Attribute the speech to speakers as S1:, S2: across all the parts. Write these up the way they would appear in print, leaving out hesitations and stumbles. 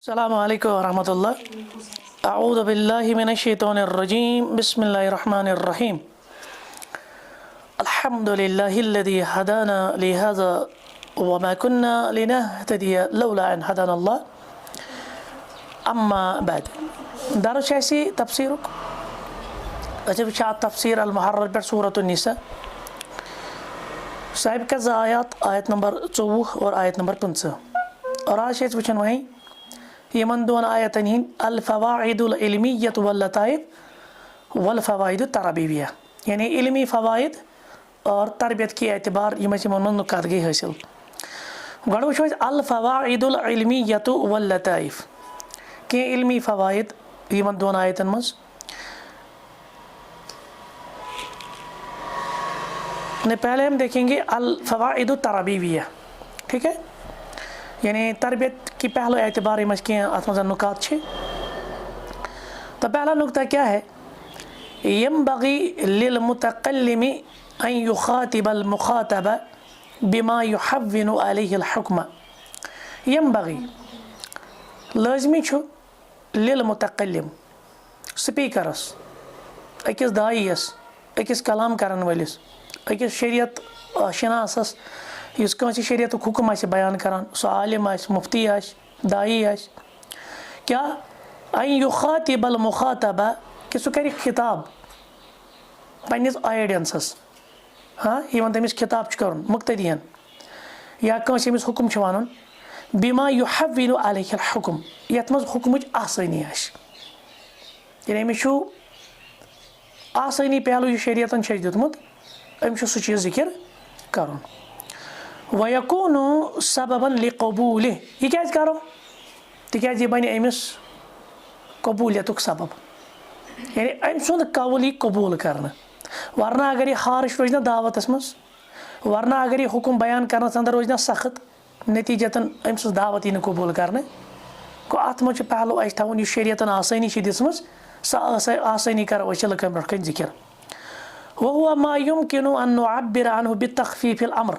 S1: अस्सलामु अलैकुम वरहमतुल्लाह। अऊज़ु बिल्लाहि मिनश्शैतानिर्रजीम। बिस्मिल्लाहिर्रहमानिर्रहीम। अल्हम्दुलिल्लाहिल्लज़ी हदाना लिहाज़ा वमा कुन्ना लिनहतदिया लौला अन हदानल्लाह। अम्मा बाद। दर्स ऐसी तफसीरुक तफसीर अल-मुहर्रर पर सूरतुन निसा साहिब का आयत नंबर 24 और आयत नंबर 15 और आज वचन वहीं यमन दोन आयतन हिंद अल-फ़वाइदुल इल्मिय्यतु वल लताइफ़ वल फ़वाइदुत तरबीविया, यानी इल्मी फ़वाइद और तरबियत की एतबार यमन नुकात गई हासिल। गड़ वो अल-फ़वाइदुल इल्मिय्यतु वल लताइफ़ के इल्मी फ़वाइद यमन दोन आयतन मज ने पहले हम देखेंगे अल-फ़वाइदुत तरबीविया, ठीक है, यानी तरबियत की पहला एतबार मज के अतमज़ नुकात छे। तो पहला नुकता क्या है? यंबगी लिल मुतकल्लिमी अन युखातिबल मुखातबा बिमा युहव्विनु अलैहिल हुक्म। यंबगी लाज़मी छु लिल मुतकल्लिम स्पीकरस, अकिस दायियस, अकिस कलाम करन वलिस, अकिस शरीयत शनासस इस कंसी शरीयत हुक्म आसे बयान करान, सो आलिम आसे, मुफ्ती आसे, दाई आसे, क्या अन युखातिबल मुखातबा कि सो करे खिताब पन्निस ऑडियंसस, हाँ यमन तमिस खिताब करन मुक्तदियन या कंसी अमिस हुक्म वनन बिमा युहव्विनु अलैहिल हुक्म, यत मज हुक्मच आसानी आसे, यानी अमिस आसानी पहलू यह शरीयतन छे दितमुत अमिस सो चीज जिक्र करन। वयकूनु सबबन लिक़बूलिह, यह क्या करो तिकाज यह बन अमिस कबूलियतुक सबब, यानी अम सुंद कौल यह कबूल करना, वरना अगर यह हारिश रोज ना दावतस मज, वरना अगर यह हुक्म बयान करना अंदर रोज ना सख्त, नतीजतन अम सज दावत यह कबूल करने को अत मज पहलू अस थवन यह शरीयतन आसानी दिसमज स आसानी कर लकन पे जिक्र। वहुवा मा युमकिनु अन नुअब्बिर अन्हु बितख्फीफिल अम्र,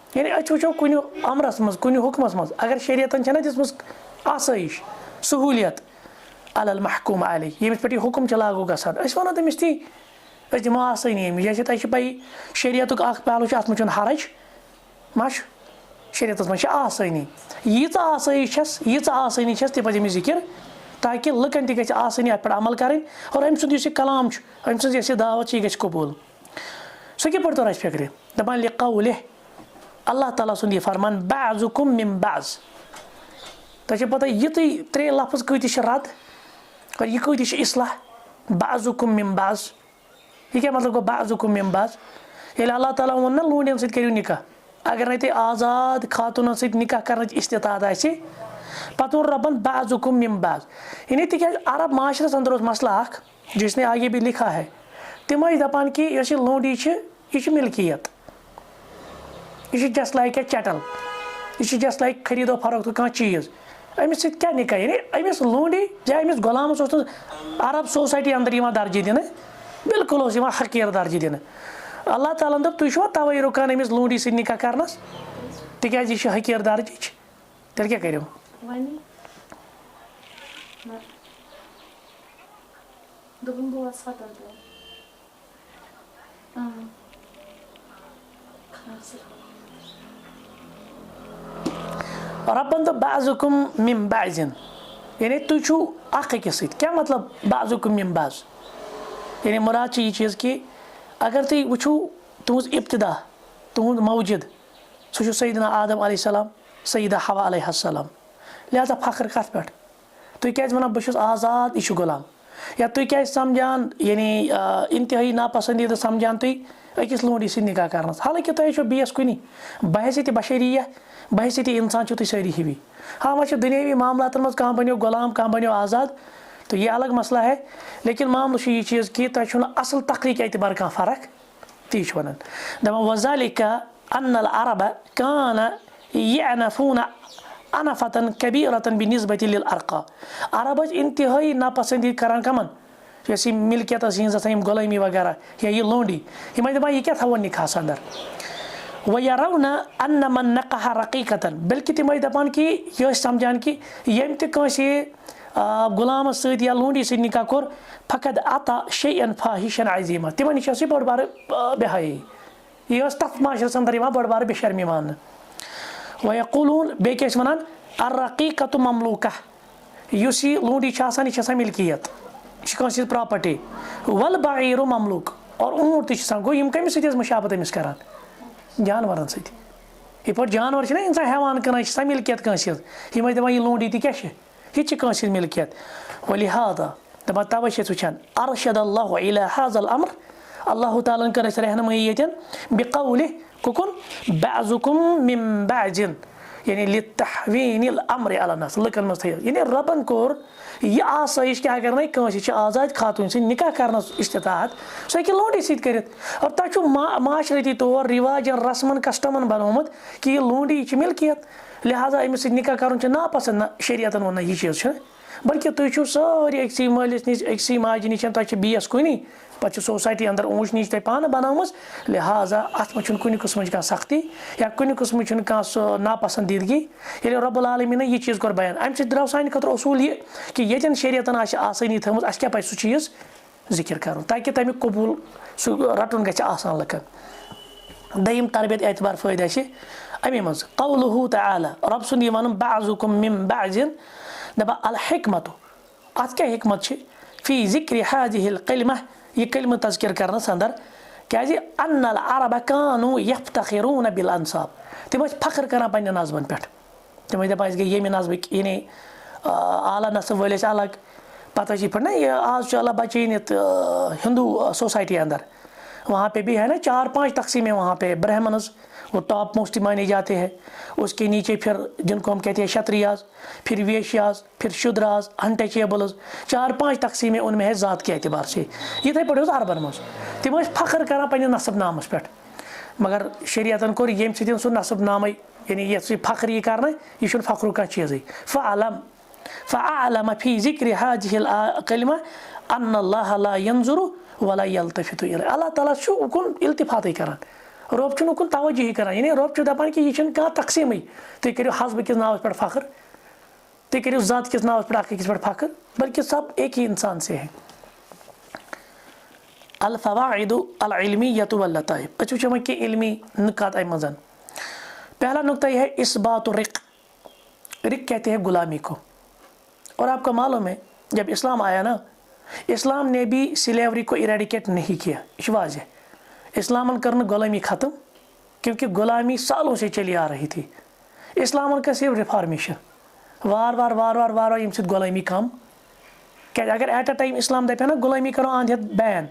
S1: यानी अच्छ वो कुन अमरस मज कुन हुक्मस मज अगर शरीयतन छना दिसमस आसाइश सहूलियत अलल महकूम अलैह, यमिस पे हुक्म लागू गसान अस वनो तमिस ती अस दिमो आसानी अमिस, जैसे तुम पई शरीयतुक अख पहलू अत मज हरज मश शरीयतस मज आसानी, यीच आसाइश यीच आसानी तह पज अमिस जिक्र ताकि लुकन तह गई आसानी अत पे अमल करें और अम सुंद कलाम अम सज दावत यह कबूल। सह किप तोर अस फिक्र दपान लिक़ौलिह अल्लाह ताला सुंद यह फरमान बाज़ुकुम मिन बाज़, तुझे पता ये त्रे लफ्ज़ कत रद और यह कत इस्लाह बाज़ुकुम मिन बाज़, यह क्या मतलब गो बाज़ुकुम मिन बाज़? ये अल्लाह ताला वोन ना लूंडियन सत करियो निकाह, अगर नत आज़ाद खातून सत निकाह करने इस्तिताअत आसे पत वो रबन बाज़ुकुम मिन बाज़, यानी तिकाज अरब माशरस अंदर मसला अख जिसने आगे भी लिखा है, तम दपान कि यह लूंडी यह मिल्कियत, यह जस्ट लाइक ए चटल, यह जस्ट लाइक खरीदो फरोख्त कह चीज़, अमिस क्या निकाह, यानी अमिस लूंडी या अमिस गुलामस अरब सोसाइटी अंदर दर्जी दिन बिल्कुल हकीर दर्जी दिन। अल्लाह ताला दोप तुम तवे रुकान अमिस लूंडी सत निकाह करनस तिकाज यह हकीर दर्जी तेल क्या करो। रबन तो बाज़ुकुम मिन बाज़िन, यानी तुम छो अख अकिस सत, क्या मतलब बाज़ुकुम मिन बाज़, यानी मुराद यह चीज़ कि अगर तुम वो तुज इब्तिदा तुंद मौजूद सह सैयदना आदम अलैहिस्सलाम सैयदा हवा अलैहिस्सलाम, लिहाजा फख्र कत पे तुम क्या वन बहुत आज़ाद यह गुलाम, या तुम क्या समझान यानी इंतहाई नापसंदीदा समझान तुम अकिस लूंडी सत निकाह करना, हालांकि तुम बेस कुनी बहसियत बशरिया बहसियत इंसान तुम सारी हिवी, हाँ वह दुनियावी मामलात मज कह बनो गुलाम कह बनो आज़ाद तो यह अलग मसला है, लेकिन मामला यह चीज़ कि तुम असल तकरीक एतबार कह फ़र्क ती वन दपान वज़ालिका अन्नल अरब कान यअनफून अनफतन कबीरतन बिनिस्बति लिल अर्क़ा, अरब इंतहाई नापसंदी करान कमन जैसे मिल्कियत गुलामी वगैरह या यह लौंडी, यह दपान यह क्या थवन निकाह अंदर वयरौना अन्न मन नक़ह रक़ीक़तन बल्कि तिम दपान कि यह समझान कि यम तकांसे गुलाम सद या लूंडी सद निकाह कोर फकद अता शैअन फाहिशन अज़ीमा तिमन निश बड़ बार बेहाई यह तथ माशरस अंदर बड़ बार बेशर्मी मान वयक़ूलून बे क्या वनान अर्रक़ीक़तु ममलूका युस यह लूंडी यह मिल्कियत यह प्रॉपर्टी वल बईरु ममलूक और ऊँट तक गो यम कमिस सत मुशाबत अमिस करान जानवर सत ये पे जानवर ना इंसान हेवान कन सह मिल्कियत कंस यम दपान यह लूंडी क्या यह कंस मिल्कियत वलिहादा दपान तवे वुचान अरशद अल्लाहु इला हाज़ल अम्र अल्लाह ताला कर रहनुमाई यतन बिक़ौलि कुकुन बअज़ुकुम मिन बअज़िन यानी लितहवीनिल अम्र अला नस लकन मस यानी रबन कोर यह आसाइश क्या करना कंस आज़ाद खातून से निकाह करना इस्तिताअत सो कि लूंडी सत कर और तक माशरती तौर रिवाजन रस्मन कस्टमन बनोमुत कि यह लूंडी मिल्कियत लिहाजा अमिस निकाह कर नापसंद ना शरीयतन वो यह चीज़ बल्कि तुम सारी अक्सी मालिस नश अक्सी माजि नश तुम बीस कुनी पे सोसाइटी अंदर ऊँच नीच तुम पान बनाम लिहाजा अत मे कुन किस्म कह सख्ती या कुन किस्म कह नापसंदीदगी ये रब्बुल आलमीन यह चीज़ कोर बयान अम द्राव सान खतर असूल यह कि यन शरीयतन आसानी थम अस क्या सह चीज़ जिक्र कर ताकि तमिक कबूल सह रटन गि आसान लकन दयम तरबियत एतबार फ़ायदा अमे मज क़ौलुहु तआला रब सुन यह वन बअज़ुकुम मिन बअज़िन दपा अल हिकमत अत क्या हिकमत फ़ी ज़िक्र हाज़िहिल कलिमा यह कलिमा तज़किर करनस अंदर क्या अन्नल अरब कानू यफ्तखिरून बिल अंसाब तम फ़ख्र कर पन्न नस्बन पे तम दपान गई येमि नस्बक यानी आला नस्ब वल अलग पता पे ना यह आज अल्लाह बचे हिंदू सोसाइटी अंदर वहाँ पे भी है ना 4-5 तकसीमें वहाँ पे ब्राह्मण्स वो टॉप मोस्ट माने जाते हैं उसके नीचे फिर जिनको हम कहते हैं क्षत्रियाज फिर वेश्याज फिर शूद्राज अनटचेबल्स 4-5 तकसीमें उनमें है ज़ात के अतबार से ये पे अरबन मज तम फ़ख्र कर पे नसब नामस पे मगर शरीयतन कोर ये सह नसब नाम यानी ये फ़ख्र यह कर यह फ़ख्र कह चीज़ फ़अलम फ़ी ज़िक्र हाज़िहिल कलिमा अन्नल्लाह ला यंज़ुरु वला यल्तफ़ितु इलैहि अल्लाह ताला उकुन इल्तिफ़ात कर रब उकुन तवज्जो कर यानी रब दपान कि यह कह तकसीम तुम करो हस्ब किस नाव पे फ़ख्र तुम करो ज़ात किस नाव पे अकिस पे फ़ख्र बल्कि सब एक ही इंसान से है अल फ़वाइदु अल इल्मिय्यतु वल लताइफ़ अच्छे वह कि इल्मी नुकात अम मज़न पहला नुक्ता यह है इस्बातु रिक कहते हैं गुलामी को और आपका मालूम है जब इस्लाम आया ना इस्लाम ने भी सिलेवरी को इरेडिकेट नहीं किया वाज़ेह इस्लामन करन गुलामी ख़त्म क्योंकि गुलामी सालों से चली आ रही थी इस्लामन का सिर्फ रिफॉर्मेशन वार वार वार वार वार वार यम गुलामी कम क्या अगर एट अ टाइम इस्लाम दपे ना गुलामी करो आंध बैन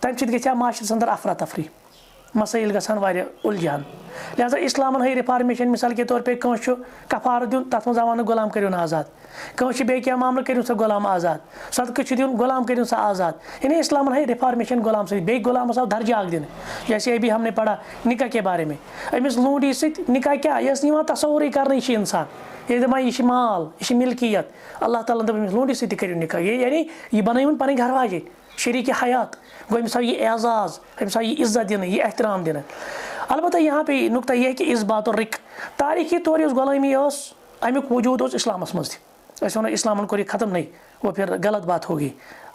S1: तम सह माशरस अंदर अफरा तफरी मसाइल गसान उलझान लिहाजा इस्लामन है रिफॉर्मेशन मिसाल के तौर पर कंस कफार दिन तथ मज आवान गुलाम करो आज़ाद कंस बे क्या मामला करो सा गुलाम आज़ाद सदक़ दिन गुलाम करो सा आज़ाद यानी इस्लामन है रिफॉर्मेशन गुलाम से बे गुलाम आव दर्जा दिन जैसे अभी हमने पढ़ा निकाह के बारे में अमिस लूंडी सत निकाह क्या यह तस्वुर कर इंसान ये दपान यह माल यह मिल्कियत अल्लाह ताला दप लूंडी सत करो निकाह ये यानी यह बन पन घर वाजे शरीक हयात गो अमिस यह एजाज़ अमिस यह इज्जत दिन यह एहतराम दिन अलबत्त यहाँ पे नुक्ता यह कि इस बात और रिक तारीखी तौर उस गुलामी अमुक वजूद इस्लामस मज वो इस्लामन को ख़त्म नहीं वो फिर गलत बात होगी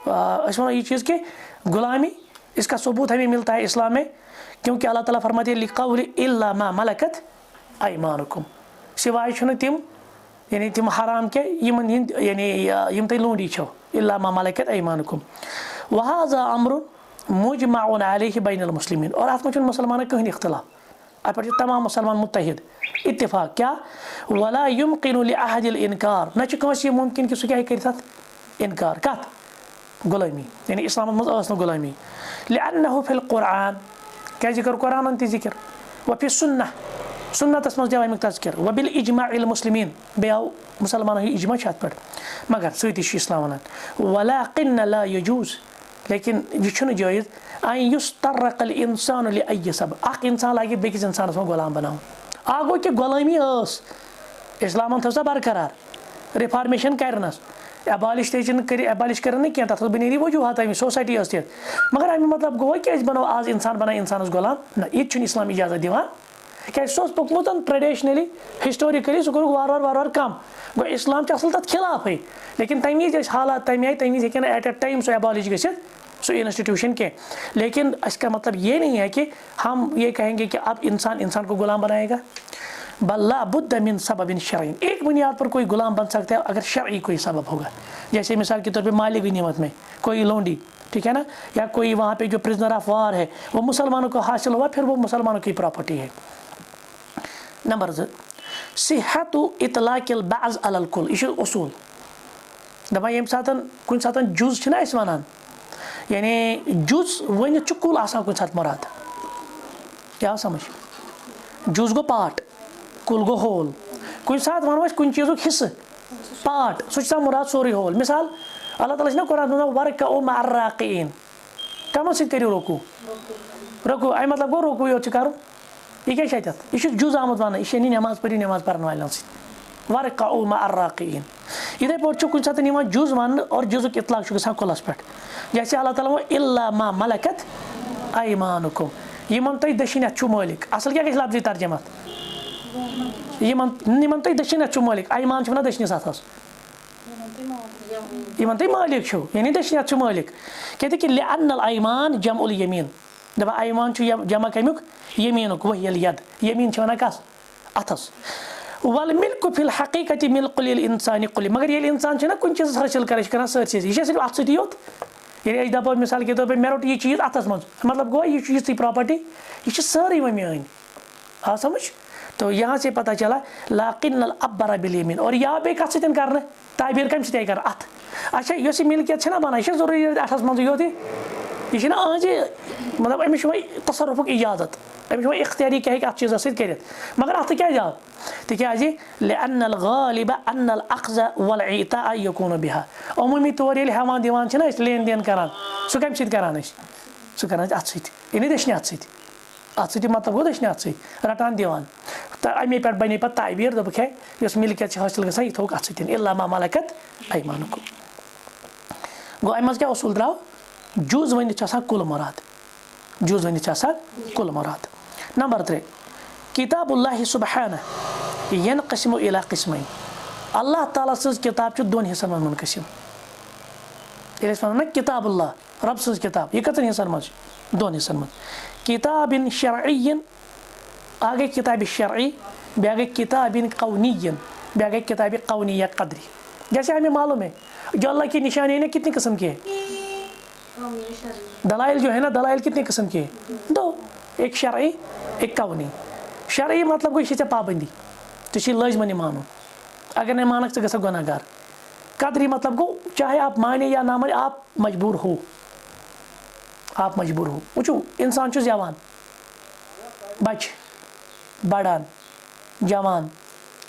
S1: वो ये चीज़ कि गुलामी इसका सबूत हमें मिलता है इस्लाम में क्योंकि अल्लाह ताला फरमाते हैं लिक़ौलि इल्ला मा मलकत अयमानुकुम सिवाय तिम यानी तिम हराम के यमन यानी यम तुम लूंडी छो इल्ला मा मलकत अयमानुकुम वहाज़ा अम्रुन मुजमाउन अलैहि बैनल मुस्लिमीन और अत मुसलमान कहीं इख्तिलाफ अत पे तमाम मुसलमान मुत्तहिद इत्तिफाक क्या वला युमकिनु लिअहदिल इनकार न कंस यह मुमकिन कि सह क्या कर इनकार कत गुलामी यानी इस्लाम मज गुलामी लिअन्नहु फिल कुरान क्या जिक्र कुरान जिक्र व फि सुन्नह सुन्नतस मज अमिक तज़किर व बिल इजमाइल मुस्लिमीन बे आव मुसलमान इजमा अत पे मगर सती इस्लाम वन वलाकिन ला यजूज़ लेकिन यह जायज़ अन युस्तर्रक़ल इंसान लिअय्यि सब अख इंसान लागे बेकिस इंसानस में गुलाम बनाओ आ गो कि गुलामी इस्लामन थो सा बरकरार रिफॉर्मेशन करनस एबालिश एबालिश कर क्या तथ बुनियादी वजूहत अमि सोसाइटी मगर अमि मतलब गो कि बनो आज इंसान बना इंसानस गुलाम ना ये इस्लाम इजाज़त दिवान क्या पकमुत ट्रेडिशनली हिस्टोरिकली सह वार कम गो इस्लाम असल तथ खिलाफे लेकिन तमी वज हालात तमी आई तमी हे एट ए टाइम सह एबॉलिश गसित सो इंस्टीट्यूशन के लेकिन इसका मतलब ये नहीं है कि हम ये कहेंगे कि अब इंसान को गुलाम बनाएगा बल्ला बुद्ध मिन सबबिन शरईन एक बुनियाद पर कोई गुलाम बन सकता है अगर शरई कोई सबब होगा जैसे मिसाल के तौर पे माली गनीमत में कोई लोंडी ठीक है ना या कोई वहाँ पे जो प्रिजनर ऑफ वार है वो मुसलमानों को हासिल हुआ फिर वो मुसलमानों की प्रॉपर्टी है। नंबर 2 सिहतु इतलाकिल बाज़ अलल कुल यह उसूल दपा ये कुन सात जुज वन यानी जुज वन कुल आसान कुन सात मुराद क्या समझ जुज गो पार्ट कुल गो होल कुन सात वनो कुन चीज़ हिस्से पार्ट सह मुराद सोरी होल मिसाल अल्लाह ताला ना कुरान में वर्कउ मअर्राक़ीन कमन सत करियो रुकू अ मतलब गो रुकू योत करूँ यह क्या यह जुज आमुत वन यह नमाज पढ़ी नमाज पढ़ने वालों सत वर्कउ मअर्राक़ीन इधे पे कुछ सात जुज वन और जुजुक इतलाक गसान कुलस पे जैसे अल्लाह ताला इल्ला मा मलकत अयमानुकुम यमन तुम दशिन मालिक असल क्या लफ्ज़ी तर्जमत यमन तुम दशिन मालिक अयमान ना दशनिस अथस यमन तुम मालिक यानी दशिन मालिक कहते कि लिअन्नल अयमान जमउल यमीन दपा अयमान जमा कमुक यमीनुक वहियल यद यमीन वन कस अथस वल मिल्क फिल हकीकत मिल्कुल इंसानी कुल मगर ये इंसान ना कुछ चीज़ हासिल कर सरसी यह सिर्फ अत सत योत ये दपो मिसाल के तौर पर मे रोट यह चीज़ अतस मज मतलब गो यह यी प्रॉपर्टी यह सारी वो मान हाँ समझ तो यहाँ से पता चला लाकिन अब्बरा बिल यमीन और या बे कत सत कर ताबीर कम सत कर अत अच्छा इस मिल्कियत बना यह जरूरी अठस मज योत यह अज मतलब अमिस तसरुफुक इजाजत अमिस इख्तियारी क्या अत चीज़ सत मगर अत क्या जाओ तिकाज लिअन्नल गालिब अन्नल अख्ज़ वल इता यकून बिहा अमूमी तौर ये हेवान दिवान लेन देन करान सह कम सत करान सह करान अत सत यानी दशनि अत सत मतलब गो दशनि अत सत रटान दिवान तो अमे पे बने पे ताबीर दोपक है इस मिल्कियत हासिल गसान यह थोक अत सत इल्ला मा मलकत अयमानुकुम गो अम क्या उसूल द्राव जुज वन कुल मुराद जुज वन कुल मुराद। नंबर 3 किताबुल्लाह सुब्हानह यनक़सिमु इला क़िस्मैन अल्लाह ताला सज किताब दोन हिस्सन में मुनक़सिम ये वन किताबुल्लाह रब सज किताब यह कतन हिस्सन मज दोन हिस्सन में किताबिन शरईयन आ गई किताब शरई बे गई किताबिन कौनियन बे गई किताब कौनिया कदरी जैसे हमें मालूम है जो अल्लाह की निशानी है कितनी किस्म की है दलाइल जो है ना दलाइल कितने किस्म के दो एक शरई एक कौनी शरई मतलब गई ये पाबंदी तो लाजमन मानो अगर नहीं मानक ग गुनाहगार कदरी मतलब गो चाहे आप माने या ना माने आप मजबूर हो वो इंसान जवान बच बड़ान जवान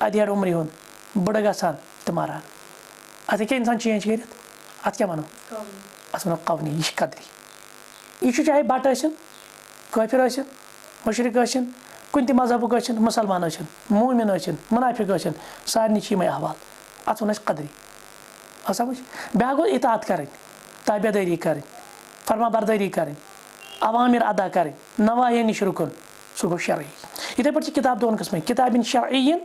S1: अधेड़ उम्र हुन बड़ गसान तो मारान अत क्या इंसान चेंज कर अत क्या वनो अत वो कवनी यह कदरी यह चाहे बट काफिर मुशरिक कुन मजहबुक मुसलमान मोमिन मुनाफिक सारे ये अहवाल अत वन कदरी समझ ब्या गो इतात कर ताबेदारी कर फरमा बरदारी कर अवामिर अदा कर नवाह नश रुकन सह गो शरई इथे पे किताब दोन किस्म किताबिन शरईयन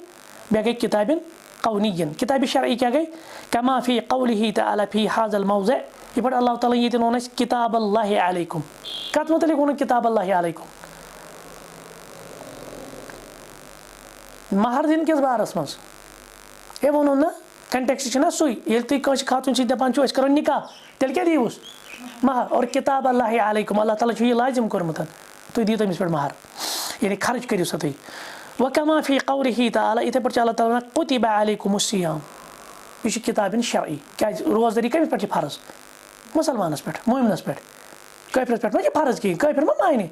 S1: बे गई किताबिन कौनियन किताब शरई क्या गई कमा फी कौलिही तआला फी हाज़ल मौज़िअ यह पे अल्लाह ताला ये वोन किताब अल्लाहि अलैकुम कत मुतलिक वोन किताब अल्लाहि अलैकुम महर दिन किस बारस मज ये वो ना कंटेक्स्ट ना सुई ये तुम कस खातून सत दपान करो निकाह तेल क्या दीवुस महर और किताब अल्लाहि अलैकुम अल्लाह ताला यह लाजिम कोरमुत तुम दियो तमिस पे महर यानी खर्च करो सा तुम वकमा फी कौलिही तआला इथे पे अल्लाह ताला कुतिबा अलैकुमुस सियाम यह किताबिन शरई क्या रोजदारी कमिस पे फर्ज मुसलमानस पे मोमिनस पे काफिरस पे मा फर्ज कहीं काफिर मा माने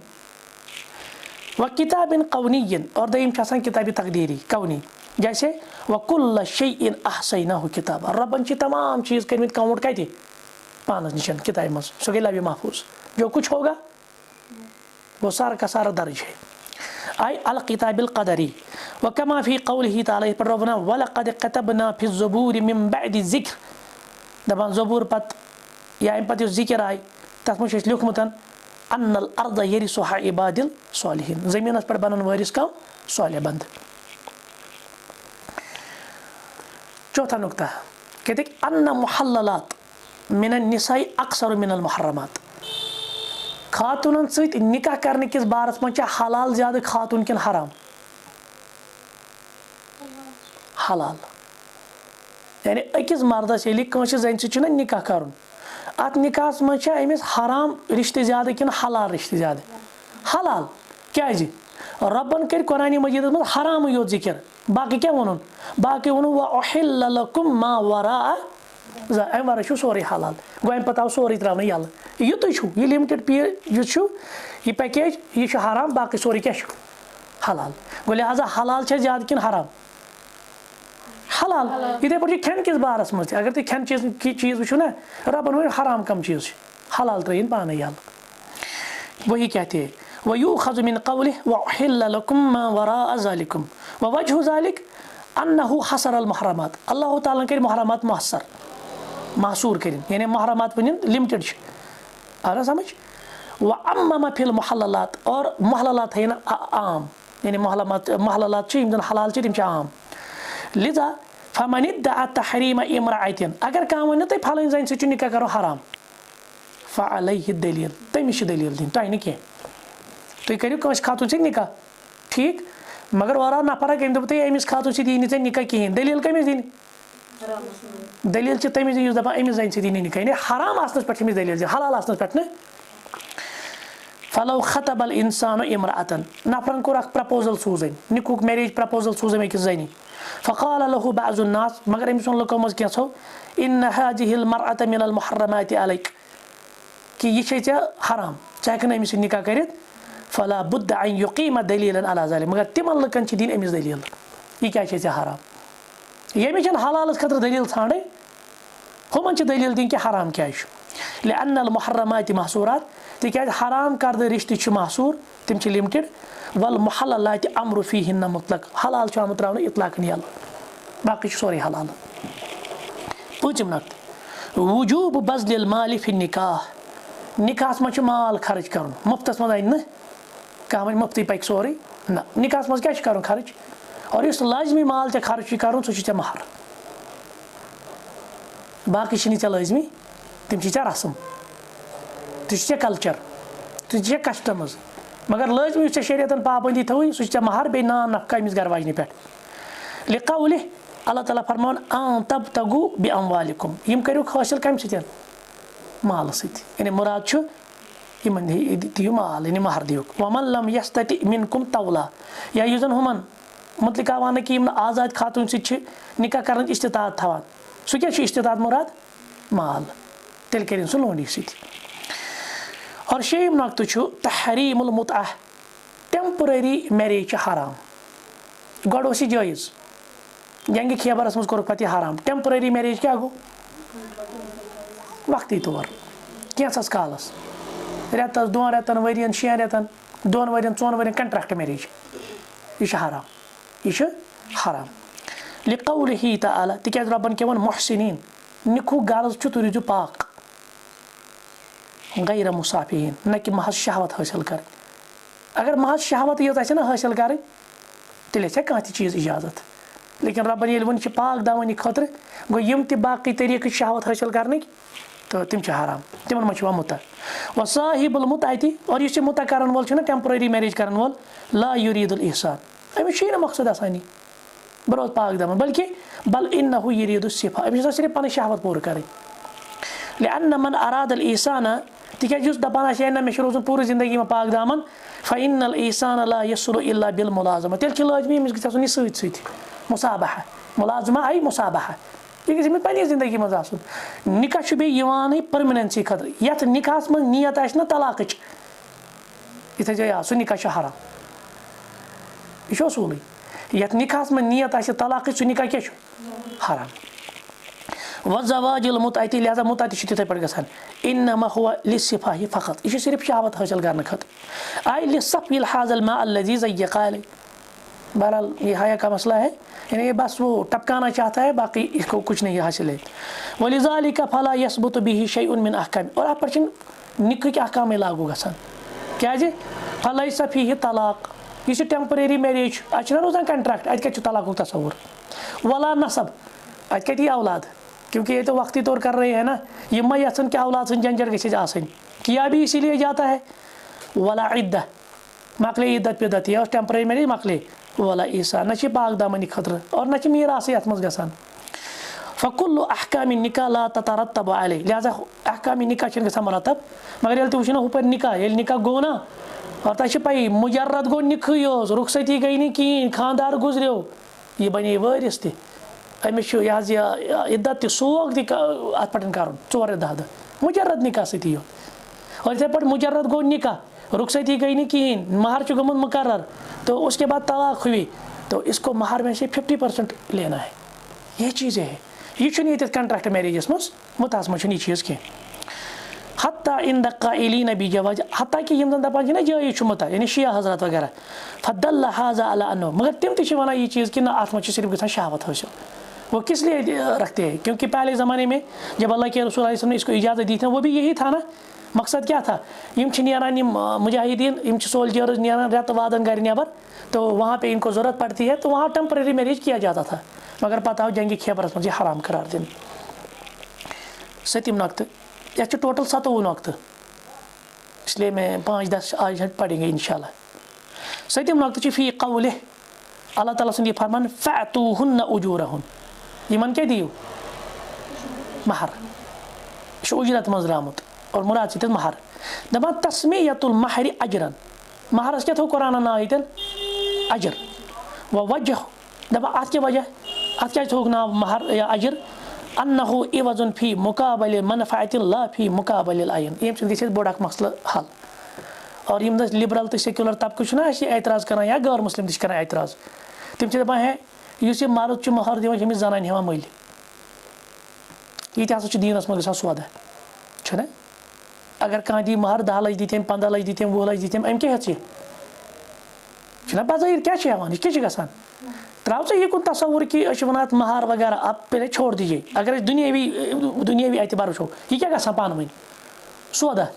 S1: व किताबिन कौनियन और दयीम किताब तकदीरी कौनी जैसे वकुल्ल शैइन अहसैनाहु किताबा रबन तमाम चीज़ कर काउंट कत पानस निशान किताब मज सो गई लव्य महफूज जो कुछ होगा वो सारा का सारा दर्ज है आई अल किताबिल कदरी व कमा फी कौलिही तआला पर रबना वलक़द कतबना फी ज़ुबूर मिन बअदि ज़िक्र दपान ज़बूर पत या अम पे जिक्र आय तथ मज लिखमुत अन्नल अर्द यरिसुहा इबादिल सालिहीन ज़मीनस पे बनन वारिस कम सालिह बंद। चौथा नुक्ता कहते अन्ना मुहल्ललात मिनन निसाई अक्सर मिनल मुहर्रमात। खातून सहित निकाह करने किस बारस में हलाल ज्यादा खातून किन हराम? हलाल। यानी अकिस मर्दस ये जन सह निकाह कर अत निकाह मज अमिस हराम रिश्ते ज्यादा कि हलाल रिश्ते ज्यादा? हलाल। क्या रब्बन कर कुरान मजीद में हराम योत जिक्र, बाकी क्या वन? बाकी वन वअहिल्ल लकुम मा वरा अम वर सोरे हलाल। गो अम पत आव सोरे त्रावन यल युत ये लिमिटेड ये पैकेज यह हराम, बाकी सोरे क्या हलाल। गो लिहाजा हलाल ज्यादा कि हराम? हलाल। इथे पे खेन किस बारस मज अगर तुम खेन चीज वो ना रबन वो हराम कम चीज हलाल त्रन पान यल। वही कहते हैं वयूखज़ मिन क़ौलिहि वअहिल्ल लकुम मा वराअ ज़ालिकुम ववजहु ज़ालिक अन्नहु हसर अल मुहर्रमात। अल्लाह ताला कर मुहर्रमात मुहस्सर महसूर करें, यानी मुहर्रमात वन लिमिटेड आ समझ। व अम्मम फिल मुहल्ललात और मुहल्ललात है ना आम, यानी मुहल्ललात जन हलाल तम आम। लिजा फमन इद्दअ तहरीम इम्राअतिन अगर कह वन तुम फलन जन सह निकाह करो हराम फअलैहि दलील तमिस दलील दिन तुम कह तुम करो कस खातून सह निकाह ठीक, मगर और नफर अम दोप अमिस खातून सह दी ऐ निकाह कहें दलील कमिस दिन? दलील तमिस दिन दपान अमिस जन सह दी निकाह, यानी हराम आसनस पे दलील हलाल आसनस पे। फलौ खतबल इंसान इम्राअतन नफरन कोर प्रपोजल सूजन निकुक मैरिज प्रपोजल सूजन अकिस जनी फ़क़ाल लहु बअज़ुन नास मगर अमिस वोन लुको मज कैसो इन हाज़िहिल मरअत मिनल मुहर्रमाति अलैक कि यह चे हराम चाहे अमिस निकाह करित फला बुद्द अन युक़ीम दलीलन अला ज़ालिक मगर तिमन लुकन दिन अमिस दलील यह क्या चे हराम। यमिस हलाल खतर दलील ठाणे हुमन दलील दिन कि हराम क्या लिअन्नल मुहर्रमाति महसूरात तिकाज हराम करद रिश्ते महसूर तम लिमिटेड वल मुहल्ललात अम्रु फ़ीहिन्न मुतलक हलाल आमुत त्रावन इतलाकन यल बाकी सोरे हलाल। पूछम नक्त वजूब बज़्लिल माल फ़ि निकाह निकाह मज माल खर्च कर मुफ्तस मज अन कह वन मुफ्ती पक सोरे ना निकाह मज क्या कर खर्च और इस लाजमी माल चे खर्च कर सह महर बाकी चे लाजमी तम चे रस्म तुझे कल्चर तुझे कस्टम्स मगर लाजमी शरीयतन पाबंदी थी सह महर बे नाम नफका अमिस घर वाजन पे लिक़ौलिह अल्लाह ताला फरमान आन तब्तगू बिअम्वालिकुम यम करो हासिल कम सत माल सत यानी मुराद दियो माल यानी महर दियो वमन लम यस्तति मिनकुम तौला या युजन हुमन मुतलिक वन कि आज़ाद खातून सह निकाह कर इस्तिताअत थवान सह क्या इस्तिताअत मुराद माल तेल कर सह लोंडी सत। और शेम नक्त तहरीमुल मुतअह टेम्पररी मैरिज हराम गो जायज़ जंग खैबरस मज पे हराम टेम्पररी मैरिज क्या गो वक्ती तौर कैंसस कालस रेतस 2 रेतन वरियन 6 रेतन 2 वरियन 4 वरियन कंट्रैक्ट मैरिज यह हराम यह हराम। लिक़ौलिहि तआला तिकाज रब्बन क्या वन मुहसिनीन निखु गर्ज तुम रूजू पाक गैर मुसाफिहीन न कि महज शहवत हासिल कर अगर महज शहवत ये ना हासिल कर तेल कह चीज़ इजाज़त लेकिन रब्बन ये वन पाक दावानी खतर गो यम बाकी तरीक़ शहवत हासिल कर तो तम हराम तिमन मज मुता व साहिबुल मुतअति और इस मुता कर वोल टेम्पररी मैरिज कर वोल ला युरीदुल इहसान अमिस मकसद आसानी बह रोज पाक दामन बल्कि बल इन्नहु युरीदु सिफा अमिस सिर्फ पन शहवत पूर कर लिअन्न मन अरादल ईसान तिकाज दपान ना मे रोजन पूरी जिंदगी में पाक दामन फ़इन्नल ईसान ला यसुलु इल्ला बिल मुलाज़मा तेल लाजमी अमिस गई आसन सत मुसाबहा मुलाज़मा आई मुसाबहा यह गई पे जिंदगी मज आसन निकाह बे परमानेंसी खतर ये निकाह मज नीयत ना तलाक इथे जाए सह निकाह हराम यह असूल ये निकाह मज नीयत तलाक सह निकाह क्या हराम। वज़वाजिल मुतअति लिहाजा मुतअति तिथे पे गसान इन्नमा हुवा लिस्सिफाहि फ़क़त यह सिर्फ शहवत हासिल करने खतर आई लिस्सफ़िल हाज़ल मा अल्लज़ी ज़य्यक़ अलैहि बहरहाल ये हया का मसला है यानी ये बस वो टपकाना चाहता है बाकी इसको कुछ नहीं हासिल है। वलिज़ालिका फ़ला यसबुतु बिही शैउन मिन अहकाम और आप निकाह के अहकाम लागू गसान क्या जी फलैसा फ़ीहि तलाक यह टेम्पररी मैरिज अच्छा रोजान कंट्रैक्ट अत तलाक तस्वुर वला नसब अत औलाद क्योंकि ये तो वक्ती तौर कर रहे हैं ना ये मैं यन कि औलाद सन जंजर गई किया भी इसीलिए जाता है वला इद्दा मकले इद्दत पिद्दत यह टेम्पररी मैरिज मकले वला ईसा न पाक दामनी खतर और न मीरास ये मज गसान फ़कुल्लु अहकामि निकाह ला ततरत्तबु अलैह लिहाजा अहकामि निकाह छन गसान मरतब मगर ये वुचो हुपर निकाह ये निकाह गो ना और तक पई मुजर्रद गो निखी योज रुखसती गई नी कहीं खानदार गुजरो ये बने वारिस तह अमिस यह इद्दत तह सोग तह अत पे कर 4 दह मुजर्रद निकाह सती यो और इथे पे मुजर्रद गो निकाह रुखसती गई नहीं कहीं महर गुमुत मुकर्रर तो उसके बाद तलाक हुई तो इसको महर में से 50% लेना है। ये चीज़ें हैं ये कंट्रैक्ट मैरिजस मज मुतास मज यह चीज़ कह हत्ता इन क़ाइलीन बिजवाज हत्ता कि यम दपान ना जायज़ मुता यानी शिया हजरत वगैरह फद्दल हाजा अला अन्नो मगर तिम तह वनान ये चीज़ कि ना अत मज सिर्फ गसान शहावत हासिल वो किस लिए रखते हैं क्योंकि पहले ज़माने में जब अल्लाह के रसूल ने इसको इजाज़त दी थी वो भी यही था ना मकसद क्या था यम मुजाहिदीन सोल्जर्स नान रेत वादन घर नबर तो वहाँ पे इनको ज़रूरत पड़ती है तो वहाँ टेम्पररी मैरिज किया जाता था मगर पता हो जंग खैबरस मज हराम करार दिन 7 नक्त यह टोटल 27 नक्त इसलिए मैं 5-10 आज पढ़ेंगे इंशाल्लाह 7 नक्त फ़ी क़ौले अल्लाह ताला सुन फरमान फ़अतूहुन्न उजूरहुन्न यमन क्या दियो महर उजरत मज रामुत और मुराद से महर दपा तस्मीयतुल महर अजरन महरस क्या थो कुरान नाव ये अजर व वजह दपा अत क्या वजह अत क्या थोक नाव महर या अजर अन्नहु इवजुन फी मुकाबले मनफअतिन ला फी मुकाबले अयन यम गि बोड़ मसला हल और यम लिबरल तो सेक्युलर तबक ना एतराज़ कर या गैर मुस्लिम कर एतराज़ तम दपान है यह मर्द महर दिवान अमिस जनान हेवान मल ये हसा दीनस मज गसान सौदा छना अगर कह दी महर 10 लक्ष दीतेम 15 लक्ष दीतेम 20 लक्ष दीतेम अम क्या छना बज़ाहिर क्या हेवान यह क्या गसान त्राव ये कुन तस्वुर कि वन महर वगैरह आप पहले छोड़ दीजिए अगर दुनियावी एतबार वो यह क्या गसान पान वन सौदा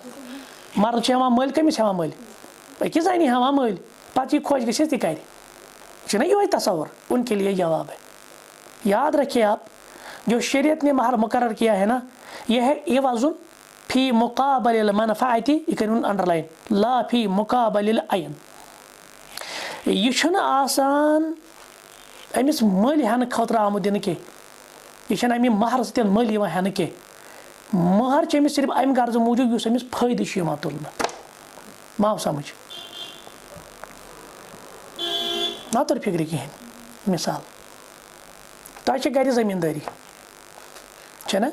S1: मर्द हेवान मल कमिस हेवान मल अकिस जान हेवान मल पे यह खोज गि तह ये तस्वुर उनके लिए जवाब है। याद रखिए आप जो शरीयत ने महर मुकर्रर किया है ना यह है इवजुन फी मुकाबलिल मनफअति यह कर अंडरलाइन ला फी मुकाबलिल अयन यह आसान अमिस मल हेन खतर आमुत दिन कह यह अमे महर सत मल हेन कह महर अमिस सिर्फ अमि गर्ज मूजूब उस अमिस फायदे तुलन माव समझ ना तर फिक्र कहें मिसाल तुम गर ज़मींदारी ना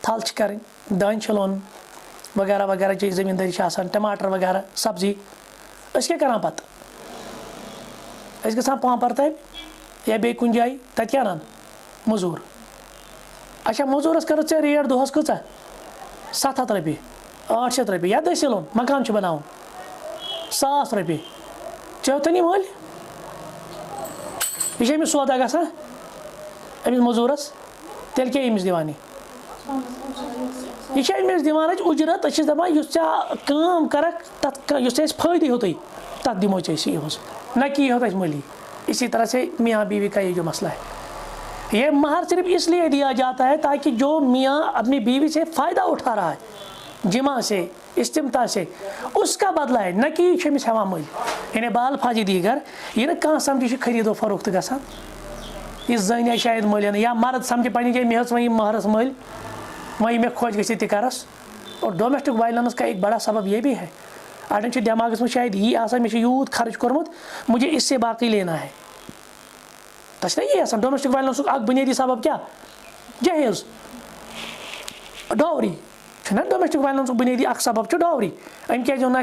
S1: थल कर दान लोन वगैरह वगैरह चीज ज़मींदारी टमाटर वगैरह सब्जी क्या करान पत गसान पांपर तब या बे कुन जाए तत क्या अनान मजूर अच्छा मजूरस कर रेट दोहस कचा 700 रपये 800 रपये या दसिलोन मकान बनावन 1000 रपये चौथन यह मल यह अमिस सौदा गसान अमिस मजूरस तेल क्या अमिस दिवान यह अमिस दिवान उजरत दपान कम करक तथ फायदे हो तथ दिमो यह न कि यह मली। इसी तरह से मियाँ बीवी का ये जो मसला है ये महर सिर्फ इसलिए दिया जाता है ताकि जो मियाँ अपनी बीवी से फ़ायदा उठा रहा है जिमा से इस्तिमता से उसका बदला है न कि अमिस हेवान मल इन्हें बाल फाजी दीगर यह ना कह समझ खरीदो फरोख्त गसान यह जन शायद मल या मर्द समझ पे जाए मे वही महरस मल वही मे खोज गि करस। और डोमेस्टिक वायलेंस का एक बड़ा सबब यह भी है अड़न दिमाग में शायद यही आसा मे यूत खर्च कोर्मुत मुझे इससे बाकी लेना है तस ये डोमेस्टिक वायलेंस बुनियादी सबब क्या जहेज डॉवरी ना डोमेस्टिक वायलेंस बुनियादी सबब डॉवरी अम क्या ओन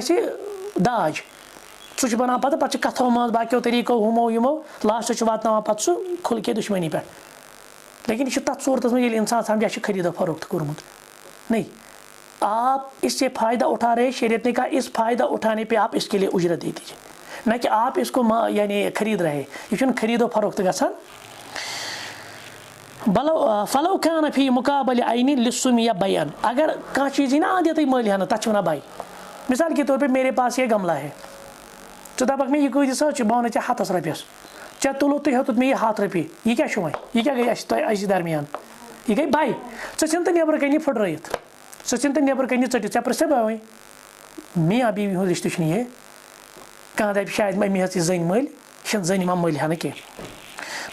S1: दाज सह बनान पे कथों मज बाकी तरीकों हमो यमो लास्ट वातान पे सह खुल के दुश्मनी पे लेकिन यह तथ सूरत में इंसान समझा खरीदो फरोख्त कोर्मुत नहीं आप इससे फ़ायदा उठा रहे शरीयत ने कहा इस फ़ायदा उठाने पे आप इसके लिए उजरत दे दीजिए न कि आप इसको यानी खरीद रहे यह खरीदो फरोख्त गसान फलो खान फी मुकाबले आईनी लिसुम या बयान अगर कह चीज़ ना आदि मल हेन तथ वन बाई मिसाल के तौर पे मेरे पास ये गमला है दपक मे यह कۭतِस बह वन ऐ 100 रॉपियस चे तुलो तुम हेतुत मे 100 रॉपी यह क्या वो यह क्या गई दरमियान यह गई बाई इन तो नबर कन फुट्रत इन तो नबर कन टे पृछ बे मियाँ बीवी हूँ रिश्तु ये कह दप शायद अमी हे जन मल जन मा मल हन कह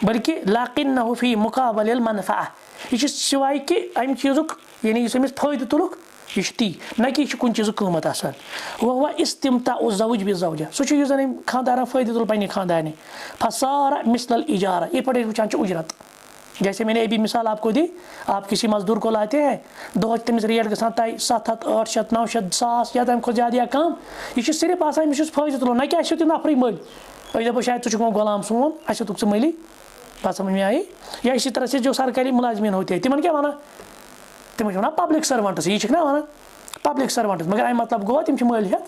S1: बल्कि लाकिन फी मुकाबल मनफा यह सिवाय कि अमि चीज़ुक यानी अमिस फायदे तुलुक यह ती न कि कुन चीज़ कीमत आसान वह इस्तिमता ज़ौज बि ज़ौजा सह जन खानदार फायदे तुल पे खानदार फसारा मिसल इजारा ये पढ़े वुचान उजरत जैसे मैंने अभी मिसाल आपको दी आप किसी मजदूर को लाते हैं दो तमिस रेट गसान तय 700 800 900 1000 या तम खुद ज़्यादा या कम यह सिर्फ आसान अमिस फायदे तुल न कि तुम नफर मल दपो शायद तुक गुलाम सोन तुक मली बात समझ में आई या इसी तरह से जो सरकारी मुलाजमीन होते हैं तिमन क्या वना तम वन पब्लिक सर्वेंट्स यह ना वन पब्लिक सर्वेंट्स मगर अम मतलब गो तम मल हेत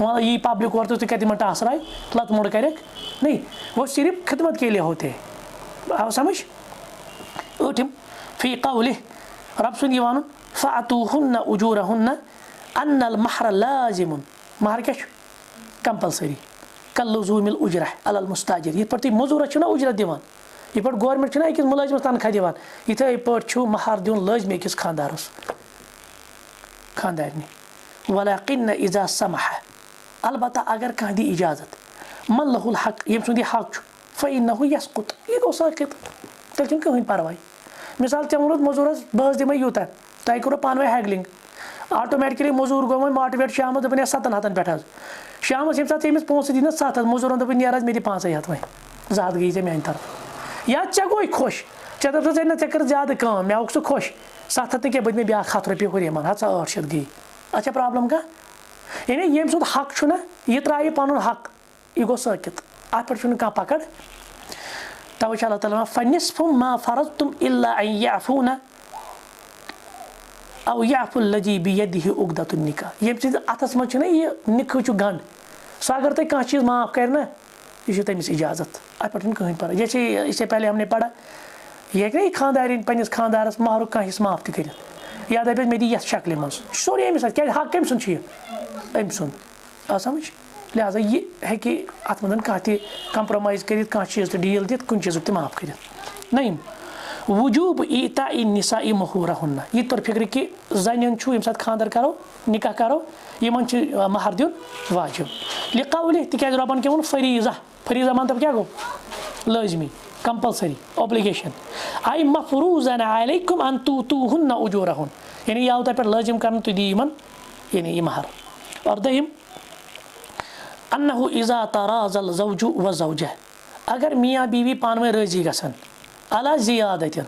S1: वहाँ यी पब्लिक और तो क्या तिमन टासराय लत मोड़ कर नहीं वो सिर्फ खिदमत के लिए होते हैं आओ समझ ऊठिम फी कौलि रब सुन वन फ़अतूहुन्ना उजूरहुन्ना अन्नल महर लाजिमुन महर क्या कंपलसरी कल्लुज़ूमिल उजरा अलल मुस्ताजिर यह पर मजूरस उजरत दिवान यह पे गवर्नमेंट अकिस मुलाजिमस तनख्वाह दिवान इथे पे महर दिन लाजमी अकिस खानदारस खानदारनी वलाकिन इज़ा समह अलबत्ता अगर कह दी इजाज़त मन लहुल हक यम सुंद हक फ़इन्नहु यसकुत यह गो साकित तेल कहीं परवाह मिसाल ऐ वोन मजूरस बस दिमे यूत तह करो पानवे हैगलिंग ऑटोमेटिकली मजूर गो वो मोटिवेट शाम दपन 700 पे शाम ये सात पोस दिन 7 मजूरन दप नेर मे 500 वह ज़्यादा गई ऐ मान तरफ या चे गो खुश चे दप ना ऐ कर ज्यादा कम मे आग सह खुश 700 क्या बद मे ब्या 100 रॉपी हुर हाँ 800 गई अच्छा प्रॉब्लम क्या यानी यम सुंद हक ना यह त्रा पन हक यह गो साकित अत पे कह पकड़ तवे अल्लाह ताला फनिस्फु मा फरज़तुम इल्ला अन यअफूना औ याफुल्लज़ी बियदिहि उक़दतुन निकाह यम चीज अथस मज यह निकाह गंड सह अगर तुम कह चीज़ माफ़ कर ना यह तमिस इजाज़त अत पे कहीं पर जैसे इससे पहले हमने पढ़ा यह नहीं खानदार पन्निस खानदारस महरुक कह हिस्स माफ़ कर या दप मे दी यथ शक्ल मज सोरे अमिस क्या हक कम सुन अम सुन आ समझ लिहाजा यह है कि अत मज कह कंप्रोमाइज़ कर चीज़ तो डील दिख कुछ चीज़ माफ़ कर नहीं वजूब ईता निसा महूरहुन्ना यह तौर फिक्र कि जन यम सात खानदार करो निकाह करो इन महर दिन वाजिब लिकौलि तिकाज रबन क्या वो फरीज़ा फरीज़ा मतलब क्या गो लाजमी कंपलसरी ऑब्लिगेशन आई मफरूज़न अलैकुम अन तुतूहुन्ना उजूरहुन यानी यह पे लाजिम कर तुम दी यानी यह महर और दहिम अन्नहु इज़ा तराज़ल ज़ौजु व ज़ौजा अगर मियाँ बीवी पानवे राजी गसन अला ज़ियादत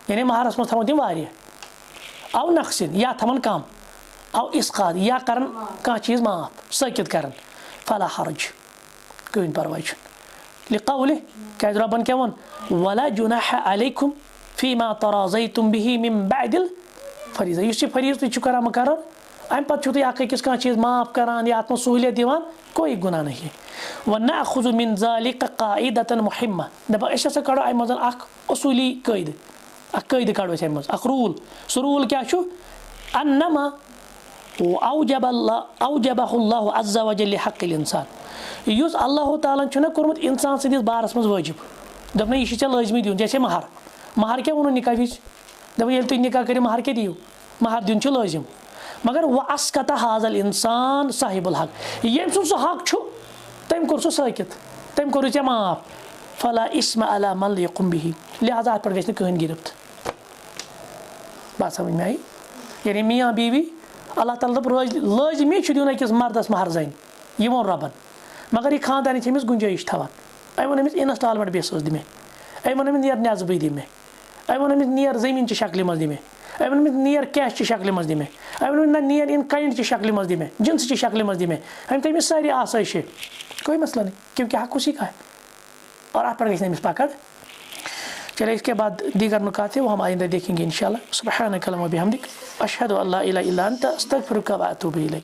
S1: यानी महरस मज थवन तम वारिया औ नक्सिन या थवन कम औ इसकात या करन कह चीज़ माफ साकित करन फला हरज कहीं परवाह लिकौलि क्या रबन क्या वन वला जुनाह अलैकुम फीमा तराज़यतुम बिही मिन बअदिल फरीज़ा यह फरीज़ तुम कर मुकर्रर अम पे तुम अकिस कह चीज़ माफ करान या अत सहूलियत दिवान कोई गुनाह नहीं व नअखुज़ु मिन ज़ालिका क़ाइदतन मुहिम्मा दपा अस हसा कड़ो अम मज असूली क़ायद कड़ो अस अम मज रूल सह रूल क्या अन्नमा औजबहुल्लाहु अज़्ज़ा व जल्ल हक़्क़िल इंसान युस अल्लाह ताला छुना कोरमुत इंसान सदिस बारस मज वाजिब दपन यह चे लाजमी दिन जैसे महर क्या वो निकाह विज दप ये तुम निकाह करो महर क्या दियो महर दिन लाजिम मगर वह अस्कत हाजल इंसान साहिबुल हक यम सुन सह हक तम कोर सह साकित तम कोर ऐ माफ फला इस्म अला मन यकुम बिही लिहाजा अत पे कहीं गिरफ्त बात समझ में आई यानी मियाँ बीवी अल्लाह ताला दप लाजमी दिन अकिस मर्दस महर जन यह वो रबन मगर यह खानदान अमिस गुंजाइश थवान अम वो अमिस इंस्टॉलमेंट बेसिस दिमे अम वो अमिस नेर नजबी दिमे अम वो अमिस नेर जमीन ची शक्ल मज दिमे अम वो अमिस नेर कैश ची शक्ल मज दिमे अम वो नेर इन काइंड ची शक्ल मज दिमे जिन्स ची शक्ल मज दिमे अम तमिस सारी आसाइश कोई मसला नहीं क्योंकि हक उसी का है और आप पर अमिस पकड़ चले इसके बाद दीगर नुकात वो हम आइंदा देखेंगे इंशाल्लाह सुब्हानक अल्लाहुम्मा बिहम्दिक अशहदु अल्ला इलाहा इल्ला अंता अस्तगफिरुका व अतूबु इलैक।